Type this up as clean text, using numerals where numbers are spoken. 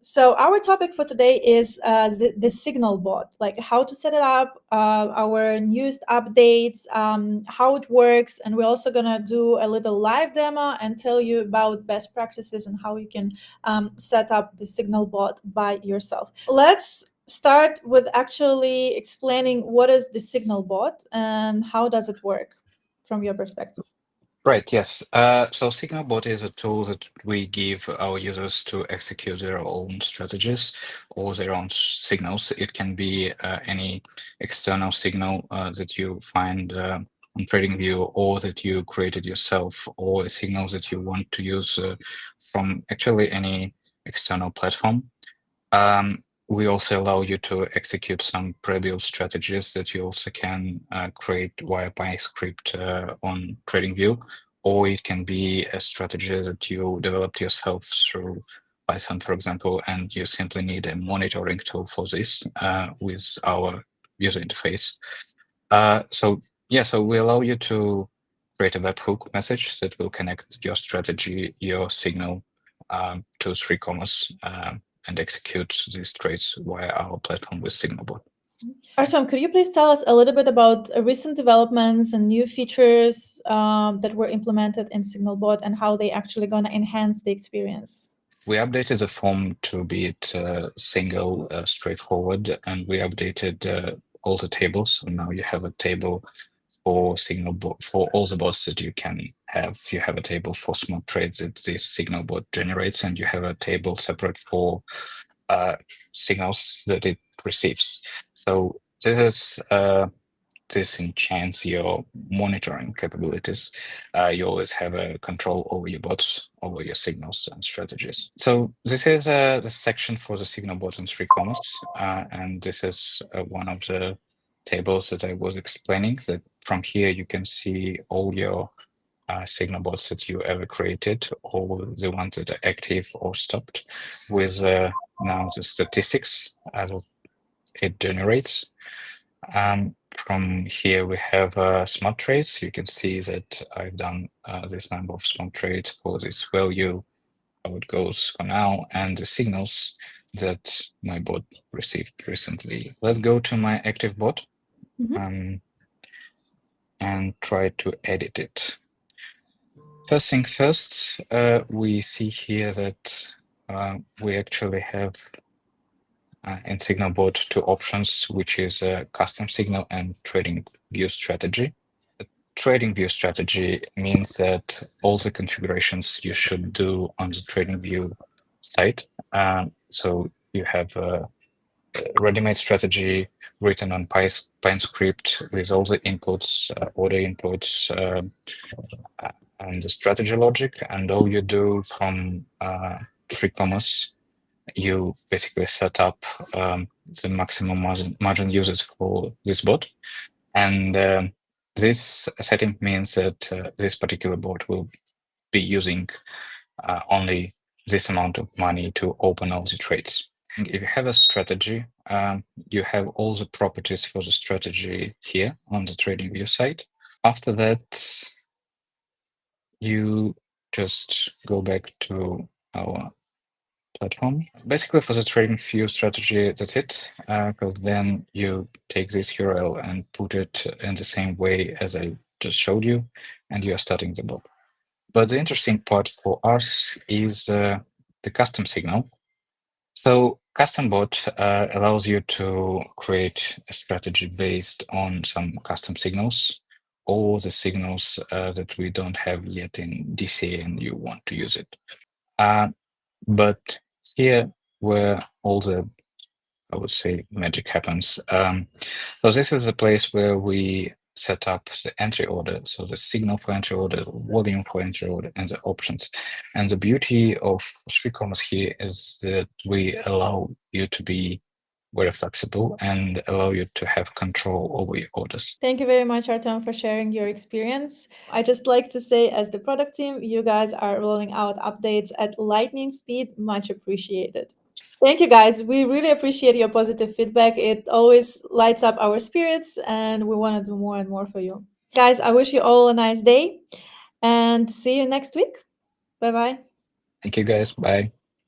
So our topic for today is the Signal bot, like how to set it up, our newest updates, how it works, and we're also gonna do a little live demo and tell you about best practices and how you can set up the Signal bot by yourself. Let's start with actually explaining what is the Signal bot and how does it work from your perspective. Right, yes. So SignalBot is a tool that we give our users to execute their own strategies or their own signals. It can be any external signal that you find on TradingView or that you created yourself, or a signal that you want to use from actually any external platform. We also allow you to execute some pre-built strategies that you also can create via PyScript on TradingView, or it can be a strategy that you developed yourself through Python, for example, and you simply need a monitoring tool for this with our user interface. So we allow you to create a webhook message that will connect your strategy, your signal to 3Commerce and execute these trades via our platform with SignalBot. Artem, could you please tell us a little bit about recent developments and new features that were implemented in SignalBot and how they actually going to enhance the experience? We updated the form to be it single, straightforward, and we updated all the tables. So now you have a table for SignalBot for all the bots that you can have. You have a table for smart trades that this SignalBot generates, and you have a table separate for signals that it receives. So this enchants your monitoring capabilities. You always have a control over your bots, over your signals and strategies. So this is the section for the signal bot in 3Commerce, and this is one of the tables that I was explaining. That from here you can see all your signal bots that you ever created, or the ones that are active or stopped, with now the statistics it generates. From here we have smart trades. You can see that I've done this number of smart trades for this value, how it goes for now, and the signals that my bot received recently. Let's go to my active bot and try to edit it. First thing first, we see here that we actually have in SignalBot two options, which is a custom signal and trading view strategy. A trading view strategy means that all the configurations you should do on the trading view site. So you have a ready-made strategy written on PyScript with all the inputs, order inputs, and the strategy logic. And all you do from 3Commerce, you basically set up the maximum margin uses for this bot. And this setting means that this particular bot will be using only this amount of money to open all the trades. And if you have a strategy, you have all the properties for the strategy here on the TradingView site. After that, you just go back to our platform. Basically, for the TradingView strategy, that's it. Because then you take this URL and put it in the same way as I just showed you, and you are starting the bot. But the interesting part for us is the custom signal. So custom bot allows you to create a strategy based on some custom signals, or the signals that we don't have yet in DCA and you want to use it. But here where all the, I would say, magic happens. So this is a place where we set up the entry order, so the signal for entry order, volume for entry order, and the options. And the beauty of 3Commerce here is that we allow you to be very flexible and allow you to have control over your orders. Thank you very much, Artem, for sharing your experience. I just like to say, as the product team, you guys are rolling out updates at lightning speed. Much appreciated. Thank you, guys. We really appreciate your positive feedback. It always lights up our spirits, and we want to do more and more for you. Guys, I wish you all a nice day and see you next week. Bye-bye. Thank you, guys. Bye.